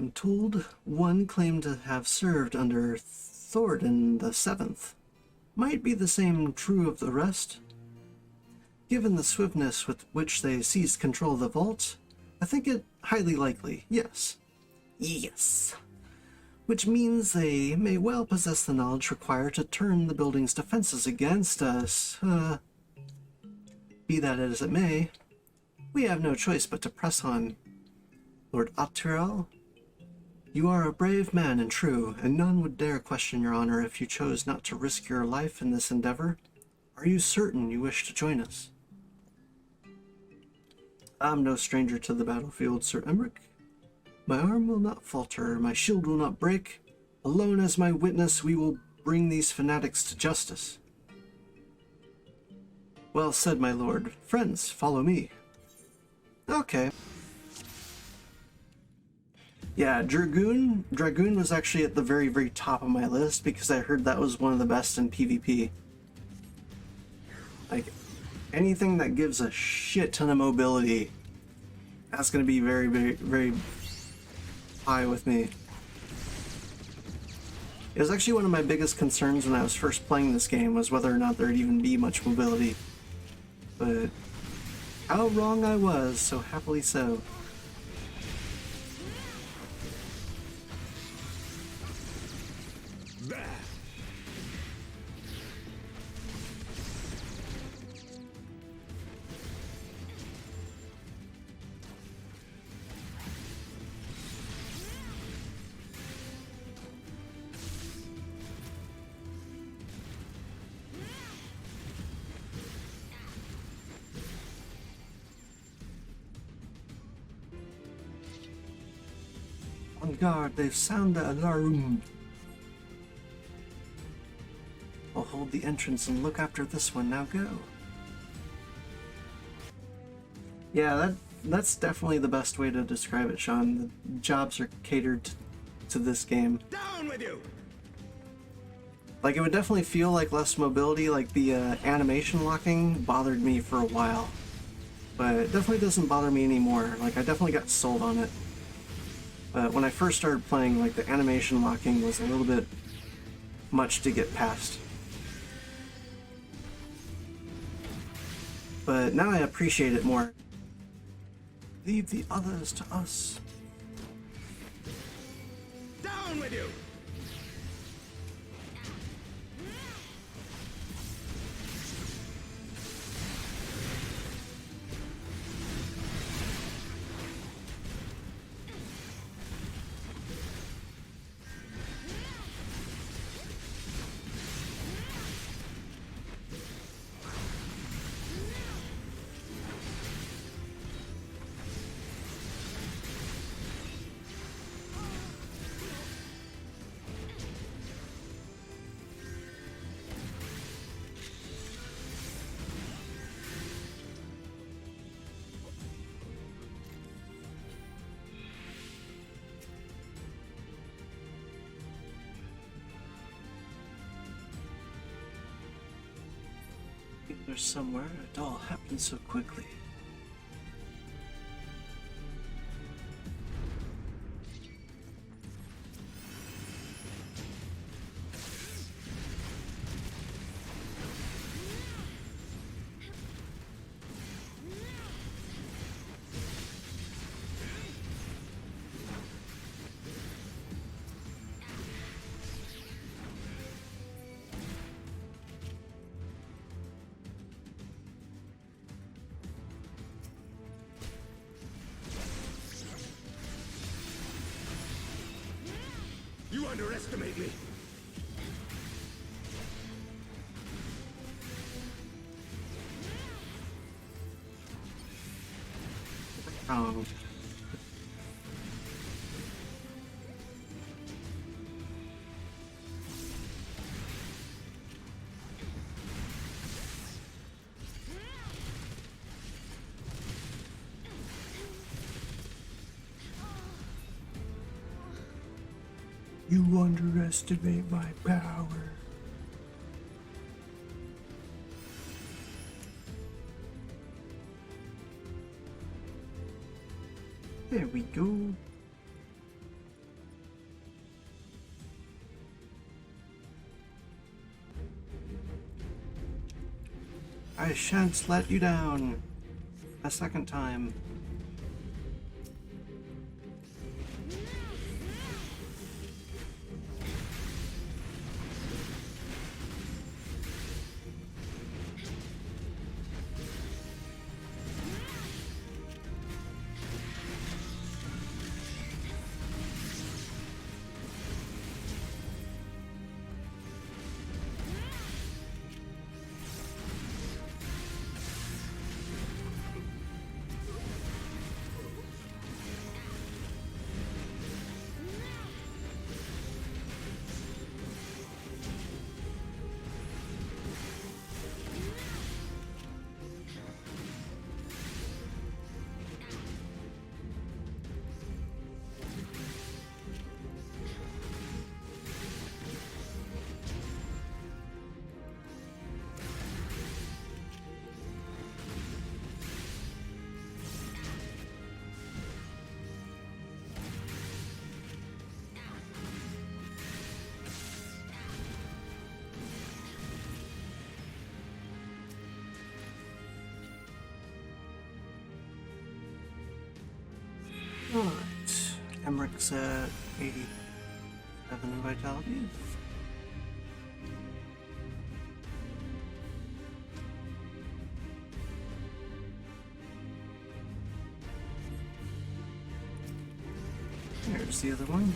I'm told one claimed to have served under Thornton the Seventh. Might be the same true of the rest. Given the swiftness with which they seized control of the vault, I think it highly likely, yes. Yes. Which means they may well possess the knowledge required to turn the building's defenses against us. Be that as it may, we have no choice but to press on. Lord Optirel, you are a brave man and true, and none would dare question your honor if you chose not to risk your life in this endeavor. Are you certain you wish to join us? I'm no stranger to the battlefield, Sir Emmerich. My arm will not falter, my shield will not break. Alone as my witness, we will bring these fanatics to justice. Well said, my lord. Friends, follow me. Okay. Yeah, Dragoon was actually at the very, very top of my list because I heard that was one of the best in PvP. Like, anything that gives a shit ton of mobility, that's going to be very, very, very high with me. It was actually one of my biggest concerns when I was first playing this game, was whether or not there'd even be much mobility. But how wrong I was, so happily so. On guard, they've sounded the alarm. I'll hold the entrance and look after this one. Now go. Yeah, that's definitely the best way to describe it, Sean. The jobs are catered to this game. Down with you! Like, it would definitely feel like less mobility, like the animation locking bothered me for a while. But it definitely doesn't bother me anymore. Like, I definitely got sold on it. But when I first started playing, like, the animation locking was a little bit much to get past. But now I appreciate it more. Leave the others to us. Down with you! There's somewhere it all happened so quickly. You underestimate me. Oh. You underestimate my power. There we go. I shan't let you down a second time. Alright, Emmerich at 87 vitality. There's the other one.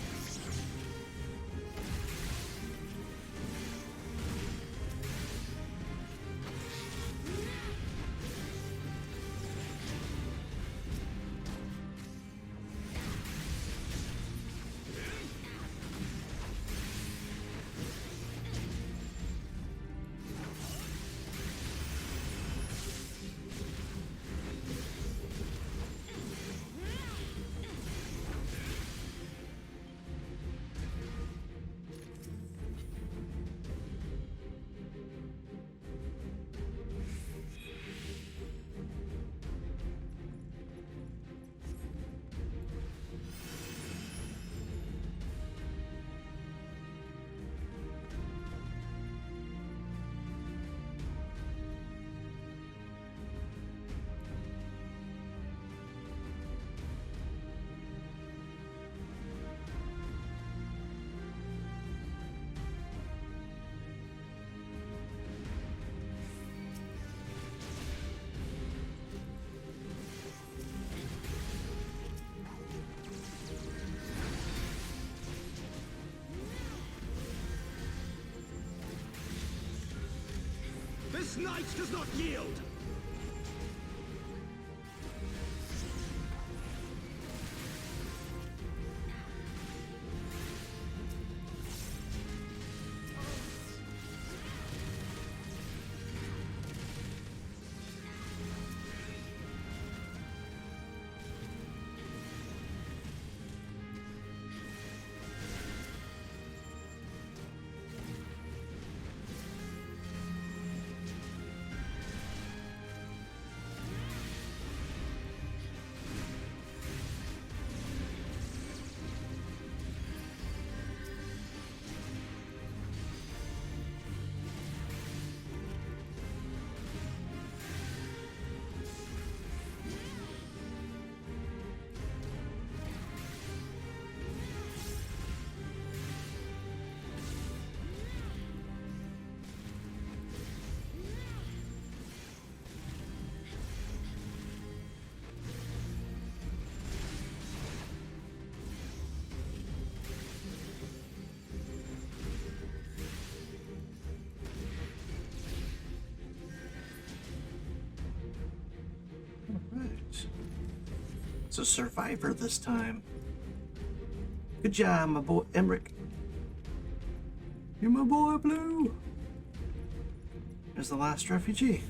This knight does not yield! It's a survivor this time. Good job, my boy Emmerich. You're my boy, Blue. There's the last refugee.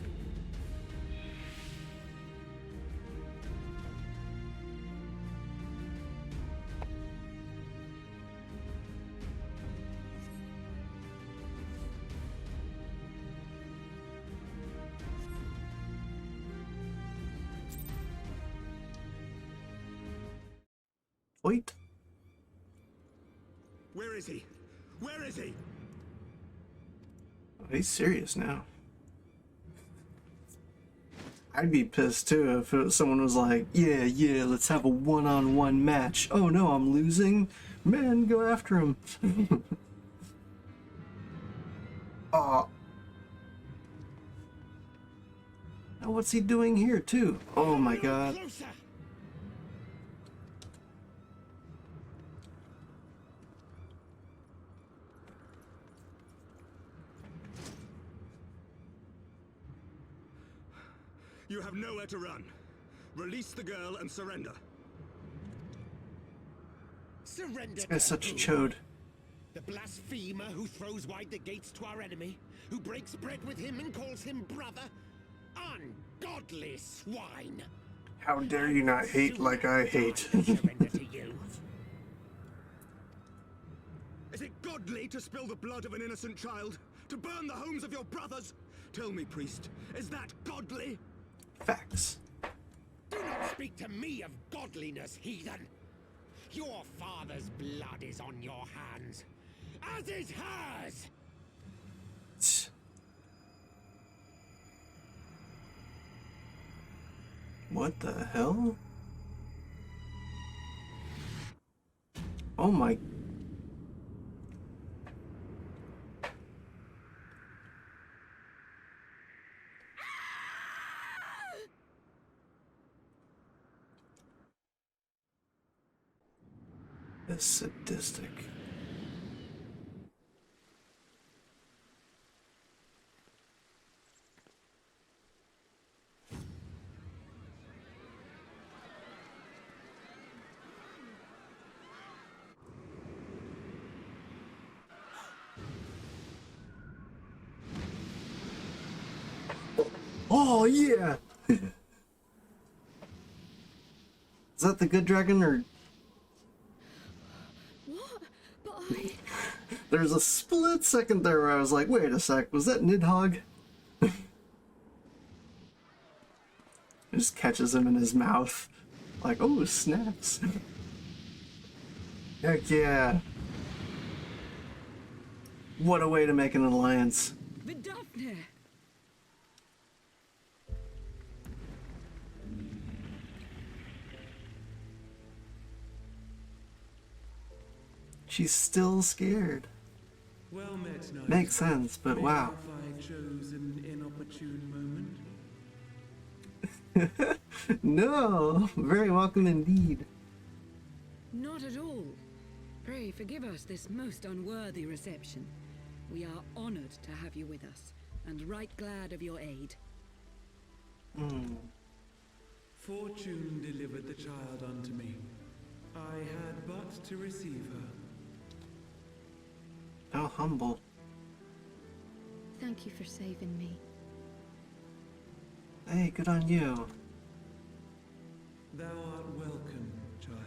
Wait. Where is he? Where is he? Oh, he's serious now. I'd be pissed too if someone was like, yeah, let's have a one-on-one match. Oh no, I'm losing? Man, go after him. Aw. Now what's he doing here too? Oh my god. Closer! You have nowhere to run. Release the girl and surrender. Surrender. This guy's such a who? chode. The blasphemer who throws wide the gates to our enemy, who breaks bread with him and calls him brother? Ungodly swine! How dare you not hate like I hate? Surrender to you. Is it godly to spill the blood of an innocent child? To burn the homes of your brothers? Tell me, priest, is that godly? Facts. Do not speak to me of godliness, heathen! Your father's blood is on your hands, as is hers! What the hell? Oh my... It's sadistic. Oh yeah! Is that the good dragon or... What? But There's a split second there where I was like, wait a sec, was that Nidhogg? Just catches him in his mouth. Like, oh, snaps. Heck yeah. What a way to make an alliance. Vidofne! She's still scared. Well met, knight. Makes sense, but wow. I chose an inopportune moment. No, very welcome indeed. Not at all. Pray forgive us this most unworthy reception. We are honored to have you with us, and right glad of your aid. Fortune delivered the child unto me. I had but to receive her. How humble. Thank you for saving me. Hey, good on you. Thou art welcome, child.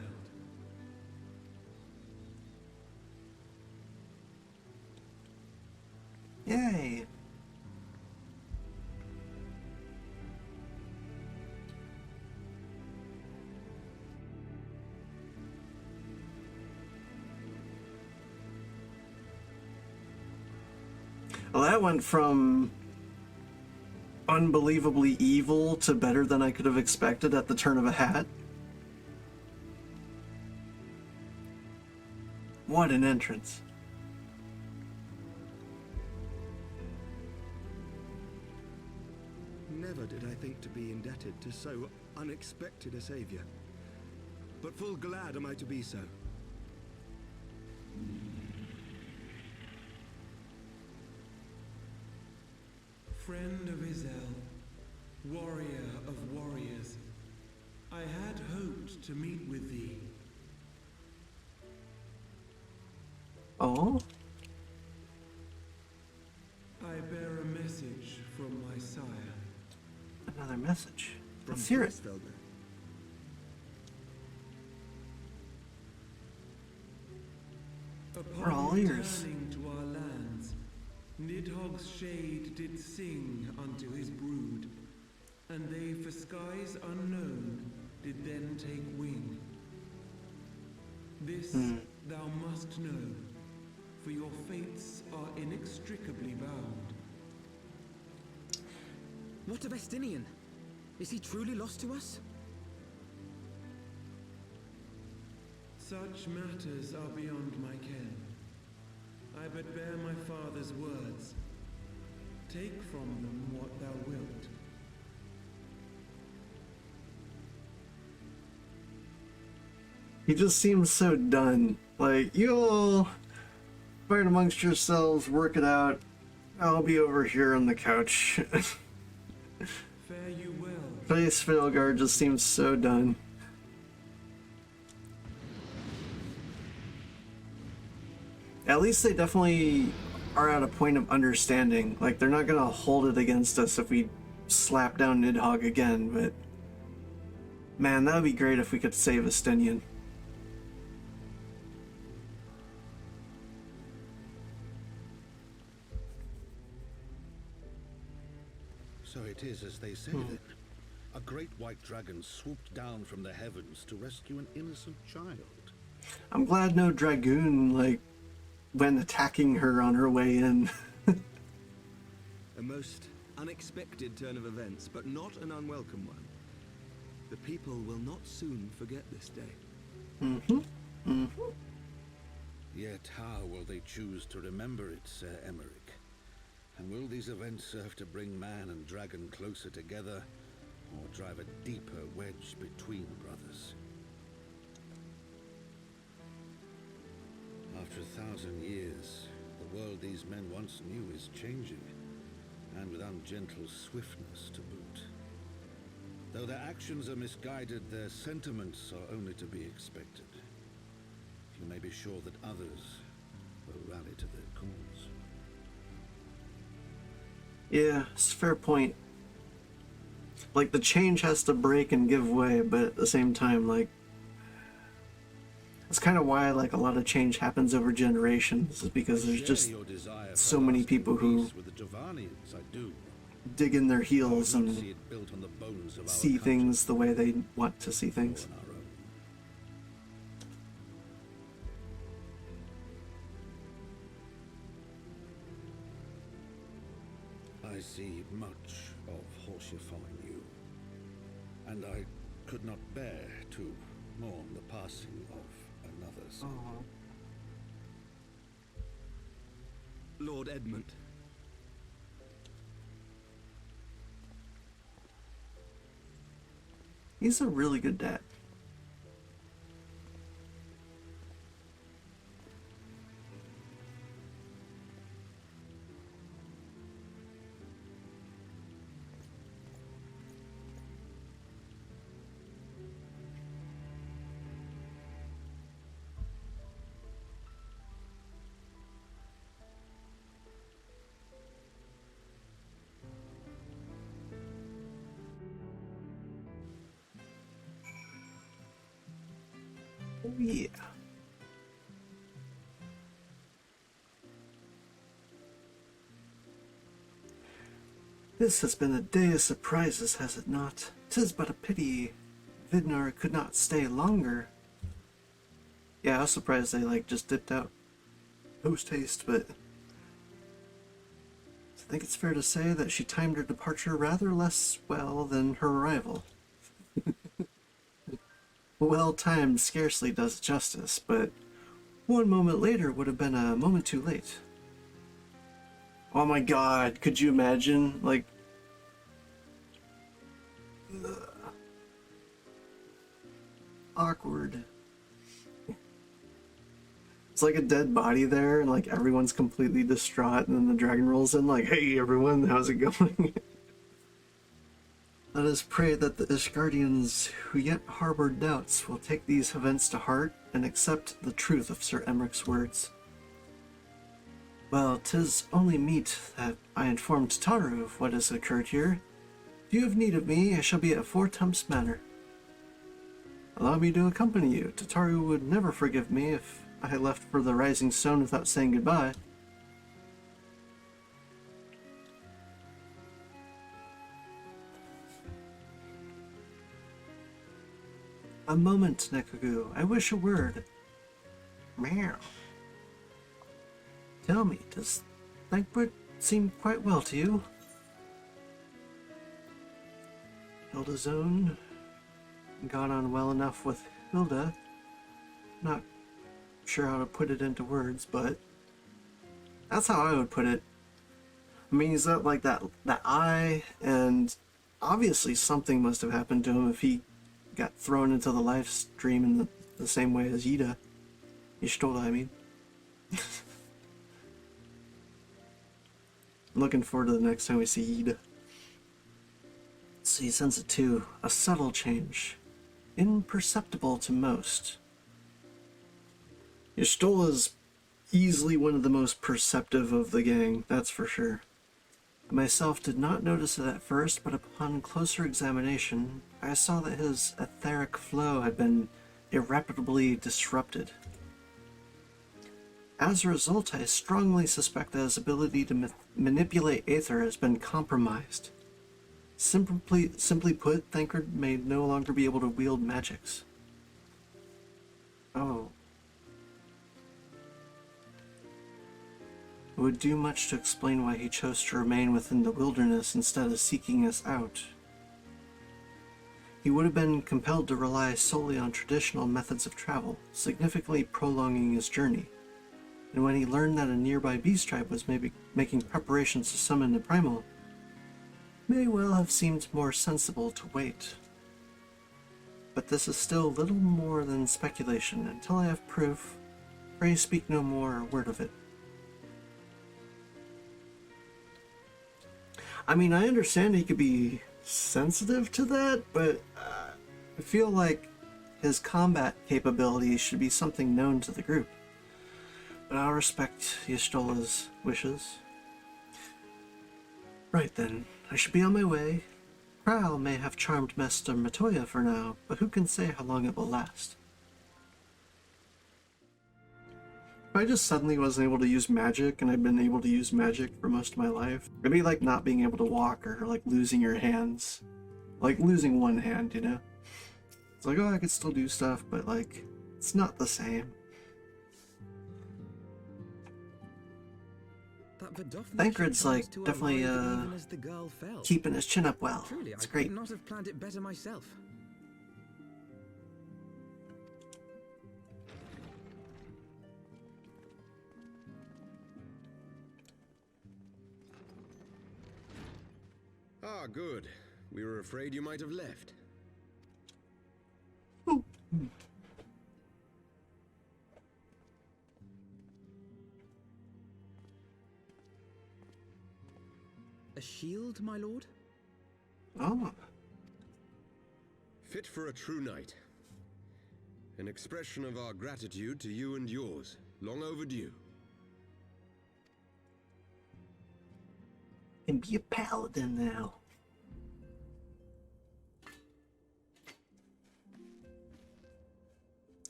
Yay. Well, that went from unbelievably evil to better than I could have expected at the turn of a hat. What an entrance. Never did I think to be indebted to so unexpected a savior. But full glad am I to be so. Friend of Izel, warrior of warriors, I had hoped to meet with thee. Oh? I bear a message from my sire. Another message. From Let's hear it. Feldner. Upon We're all ears. returning to our lands, Nidhogg's shade did sing unto his brood, and they for skies unknown did then take wing. This thou must know, for your fates are inextricably bound. What of Estinian? Is he truly lost to us? Such matters are beyond my ken. I but bear my father's words. Take from them what thou wilt. He just seems so done. Like, you all fight amongst yourselves, work it out. I'll be over here on the couch. Fare you well. Face Failguard just seems so done. At least they definitely are at a point of understanding. Like, they're not gonna hold it against us if we slap down Nidhogg again, but... Man, that would be great if we could save Estinian. So it is as they say then. A great white dragon swooped down from the heavens to rescue an innocent child. I'm glad no dragoon, like, went attacking her on her way in. A most unexpected turn of events, but not an unwelcome one. The people will not soon forget this day. Yet how will they choose to remember it, Sir Emmerich? And will these events serve to bring man and dragon closer together, or drive a deeper wedge between brothers? After 1,000 years, the world these men once knew is changing, and with ungentle swiftness to boot. Though their actions are misguided, their sentiments are only to be expected. You may be sure that others will rally to their cause. Yeah, it's a fair point. Like, the change has to break and give way, but at the same time, like... That's kind of why, like, a lot of change happens over generations, is because there's just so many people who dig in their heels and see things the way they want to see things. I see much of horsifying you, and I could not bear to mourn the passing of another son. Lord Edmund. He's a really good dad. Oh yeah. This has been a day of surprises, has it not? 'Tis but a pity Vidnar could not stay longer. Yeah, I was surprised they, like, just dipped out post-haste, but... I think it's fair to say that she timed her departure rather less well than her arrival. Well timed scarcely does justice, but one moment later would have been a moment too late. Oh my god, could you imagine? Like... awkward. It's like a dead body there, and like everyone's completely distraught, and then the dragon rolls in like, "Hey everyone, how's it going?" Let us pray that the Ishgardians who yet harbor doubts will take these events to heart and accept the truth of Sir Emmerich's words. Well, 'tis only meet that I inform Tataru of what has occurred here. If you have need of me, I shall be at Four Tumps Manor. Allow me to accompany you. Tataru would never forgive me if I had left for the Rising Stone without saying goodbye. A moment, Nekugu. I wish a word. Meow. Tell me, does Thankbert seem quite well to you? held his own, got on well enough with Hilda. Not sure how to put it into words, but that's how I would put it. I mean, he's got like that eye, and obviously something must have happened to him if he got thrown into the live stream in the same way as Y'shtola, I mean. Looking forward to the next time we see Yida. So he sends it to a subtle change, imperceptible to most. Y'shtola's easily one of the most perceptive of the gang, that's for sure. I myself did not notice it at first, but upon closer examination, I saw that his etheric flow had been irreparably disrupted. As a result, I strongly suspect that his ability to manipulate Aether has been compromised. Simply put, Thancred may no longer be able to wield magics. Oh. It would do much to explain why he chose to remain within the wilderness instead of seeking us out. He would have been compelled to rely solely on traditional methods of travel, significantly prolonging his journey. And when he learned that a nearby beast tribe was maybe making preparations to summon the primal, may well have seemed more sensible to wait. But this is still little more than speculation. Until I have proof, pray speak no more word of it. I mean, I understand he could be sensitive to that, but I feel like his combat capabilities should be something known to the group. But I'll respect Y'shtola's wishes. Right then, I should be on my way. Prowl may have charmed Master Matoya for now, but who can say how long it will last? If I just suddenly wasn't able to use magic, and I've been able to use magic for most of my life, it'd be like not being able to walk, or like losing your hands. Like losing one hand, you know? It's like, oh, I could still do stuff, but like, it's not the same. Thancred's like definitely keeping his chin up well. Truly, it's I great. could not have planned it better myself. Ah, good. We were afraid you might have left. Ooh. A shield, my lord? Oh. Fit for a true knight. An expression of our gratitude to you and yours. Long overdue. And be a paladin now.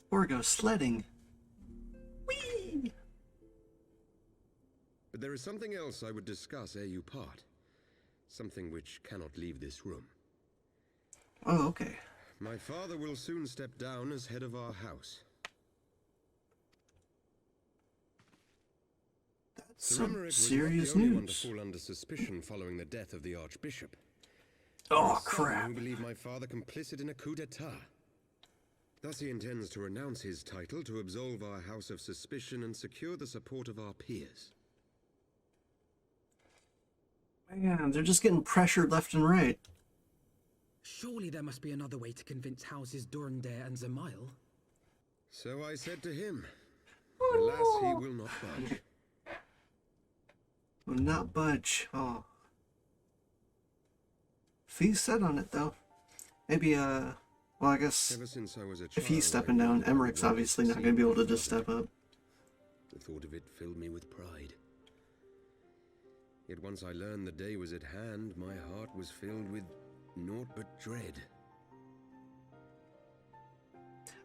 Or go sledding. Whee! But there is something else I would discuss ere you part. Something which cannot leave this room. Oh, okay. My father will soon step down as head of our house. That's Sir some Emmerich was serious not the only one to news. fall under suspicion following the death of the Archbishop. Oh, There are some crap. who believe my father complicit in a coup d'etat. Thus he intends to renounce his title to absolve our house of suspicion and secure the support of our peers. Man, they're just getting pressured left and right. Surely there must be another way to convince houses Durandare and Zamail. So I said to him, alas, he will not budge. Will not budge. Oh. Fee's set on it, though. Maybe, well, I guess Ever since I was a if child, he's stepping I down, knew Emmerich's what it obviously was not to going to be see able to my just step father. up. The thought of it filled me with pride. Yet once I learned the day was at hand, my heart was filled with naught but dread.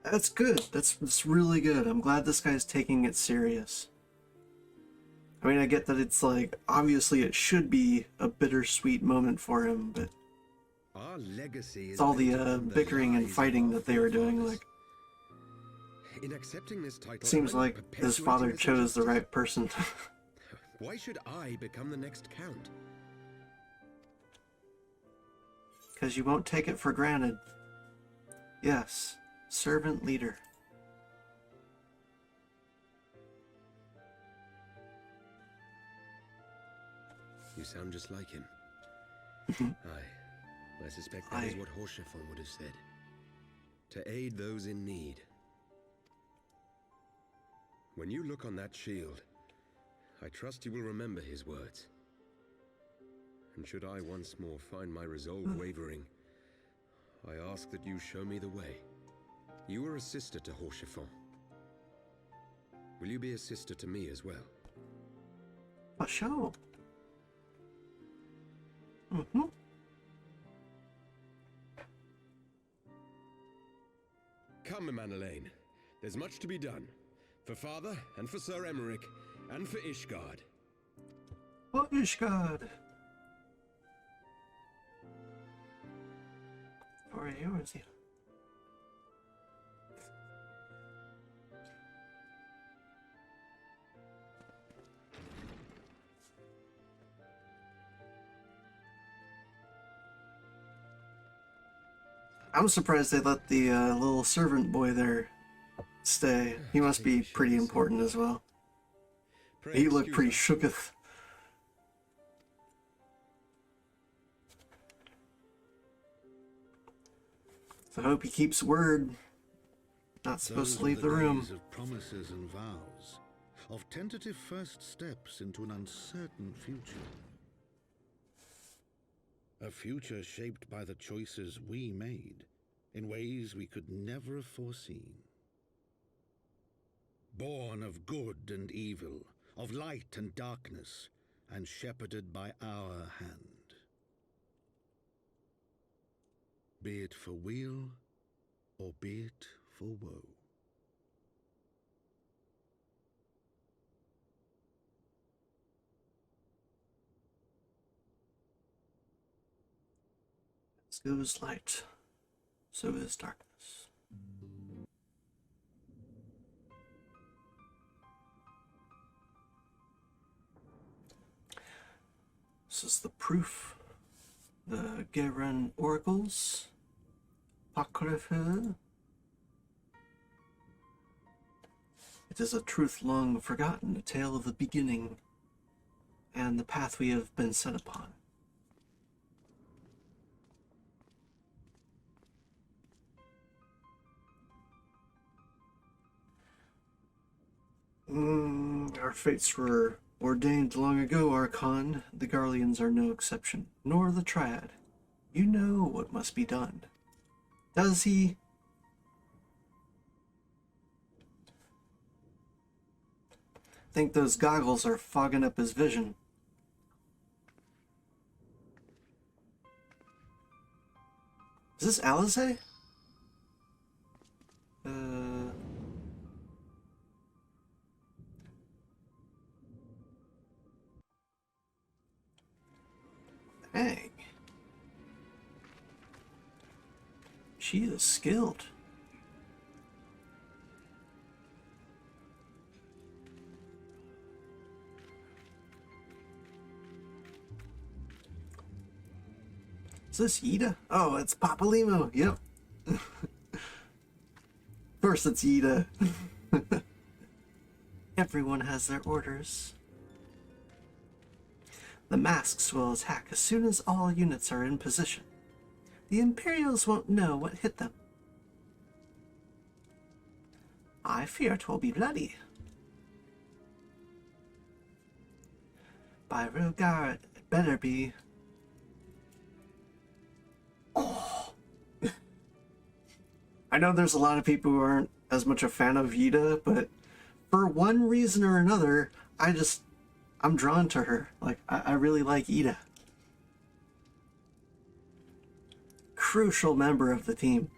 That's good. That's really good. I'm glad this guy's taking it serious. I mean, I get that it's like, obviously it should be a bittersweet moment for him, but Our legacy it's is all the built upon bickering and lies of fighting our that they were doing. forefathers. Like, In accepting this title, seems I'm like his perpetuating father this chose the injustice. right person. Why should I become the next count? because you won't take it for granted. Yes, servant leader. You sound just like him. I suspect that is what Horschiffon would have said. To aid those in need. When you look on that shield, I trust you will remember his words. And should I once more find my resolve wavering, I ask that you show me the way. You are a sister to Horschiffon. Will you be a sister to me as well? For sure. Come, Emanuelaine. There's much to be done. For Father, and for Sir Emmerich, and for Ishgard. For Ishgard. For yours, yeah. I'm surprised they let the little servant boy there stay. He must be pretty important as well. He looked pretty shooketh. So I hope he keeps word. Not supposed to leave the room. Days of promises and vows, of tentative first steps into an uncertain future. A future shaped by the choices we made, in ways we could never have foreseen. Born of good and evil, of light and darkness, and shepherded by our hand. Be it for weal, or be it for woe. As goes light, so is darkness. This is the proof. The Geren oracles. Apocrypha. It is a truth long forgotten, a tale of the beginning, and the path we have been set upon. Our fates were ordained long ago, Archon. The Garleans are no exception, nor the Triad. You know what must be done. Does he? I think those goggles are fogging up his vision. Is this Alizé? Dang. She is skilled. Is this Yida? Oh, it's Papa Limo. Yep. Of course it's Yida. Everyone has their orders. The masks will attack as soon as all units are in position. The Imperials won't know what hit them. I fear it will be bloody. By Rilgar, it better be. Oh! I know there's a lot of people who aren't as much a fan of Yida, but for one reason or another, I'm drawn to her. Like, I really like Yida. Crucial member of the team.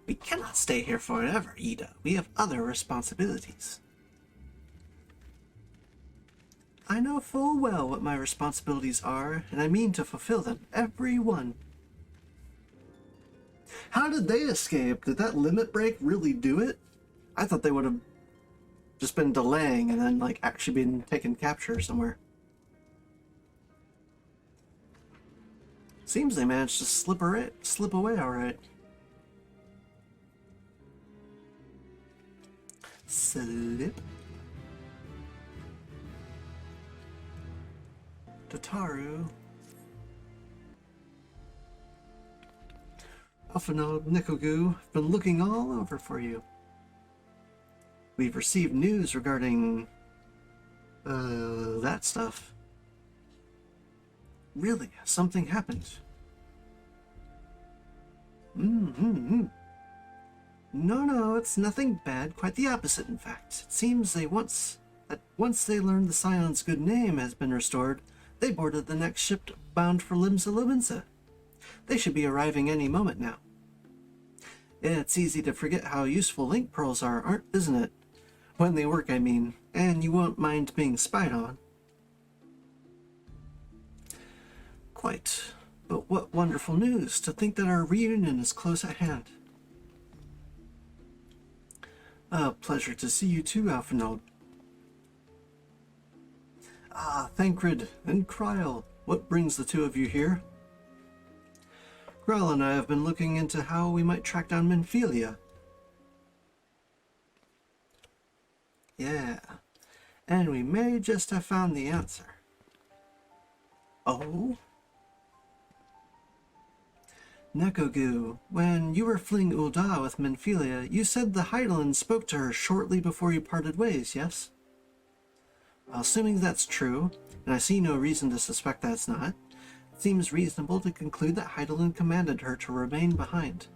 We cannot stay here forever, Yida. We have other responsibilities. I know full well what my responsibilities are, and I mean to fulfill them, every one. How did they escape? Did that limit break really do it? I thought they would have just been delaying and then, like, actually been taken capture somewhere. Seems they managed to slip away all right. Slip. Tataru. Alphinaud, Nikogu, have been looking all over for you. We've received news regarding that stuff. Really, something happened. No, it's nothing bad. Quite the opposite, in fact. It seems once they learned the Scion's good name has been restored, they boarded the next ship bound for Limsa Lominsa. They should be arriving any moment now. It's easy to forget how useful link pearls are, isn't it? When they work, I mean, and you won't mind being spied on. Quite. But what wonderful news, to think that our reunion is close at hand. A pleasure to see you too, Alphinaud. Ah, Thancred and Kryl, what brings the two of you here? Kryl and I have been looking into how we might track down Minfilia. Yeah, and we may just have found the answer. Oh? Nekogu, when you were fleeing Ul'dah with Minfilia, you said the Hydaelyn spoke to her shortly before you parted ways, yes? Assuming that's true, and I see no reason to suspect that's not, it seems reasonable to conclude that Hydaelyn commanded her to remain behind.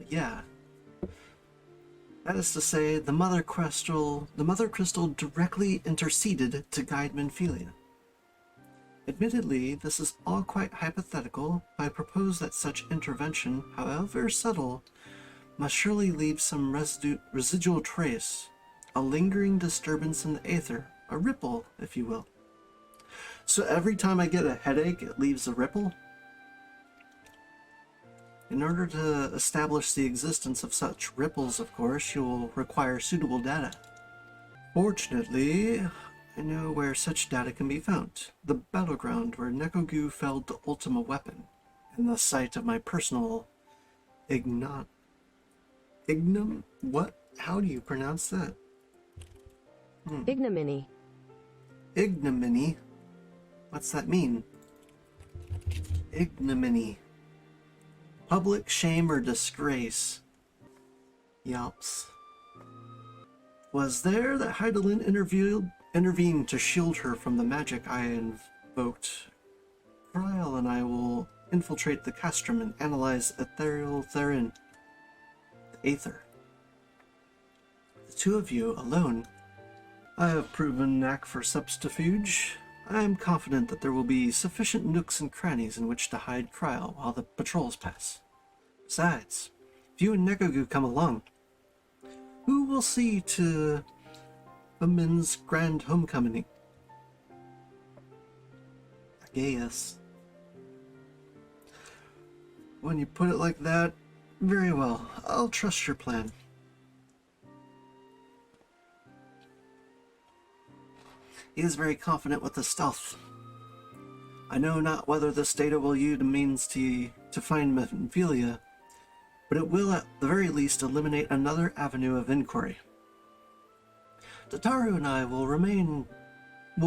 Yeah. That is to say, the Mother Crystal directly interceded to guide Minfilia. Admittedly, this is all quite hypothetical, but I propose that such intervention, however subtle, must surely leave some residual trace, a lingering disturbance in the aether, a ripple, if you will. So every time I get a headache, it leaves a ripple? In order to establish the existence of such ripples, of course, you will require suitable data. Fortunately, I know where such data can be found. The battleground where Nekogu felled the Ultima weapon, and the site of my personal Ignum? What? How do you pronounce that? Ignominy. Ignominy? What's that mean? Ignominy. Public shame or disgrace. Yops. Was there that Hydaelyn intervened to shield her from the magic I invoked? Kryl and I will infiltrate the castrum and analyze ethereal therein. The aether. The two of you alone. I have proven knack for subterfuge. I am confident that there will be sufficient nooks and crannies in which to hide Kryl while the patrols pass. Besides, if you and Nekogu come along, who will see to Amin's grand homecoming? I guess. When you put it like that, very well. I'll trust your plan. He is very confident with the stealth. I know not whether this data will yield a means to find Minfilia, but it will at the very least eliminate another avenue of inquiry. Tataru and I will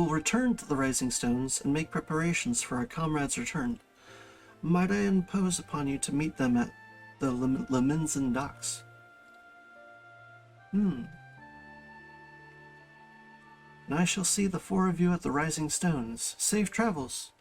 return to the Rising Stones and make preparations for our comrades' return. Might I impose upon you to meet them at the Lominsan docks? And I shall see the four of you at the Rising Stones. Safe travels.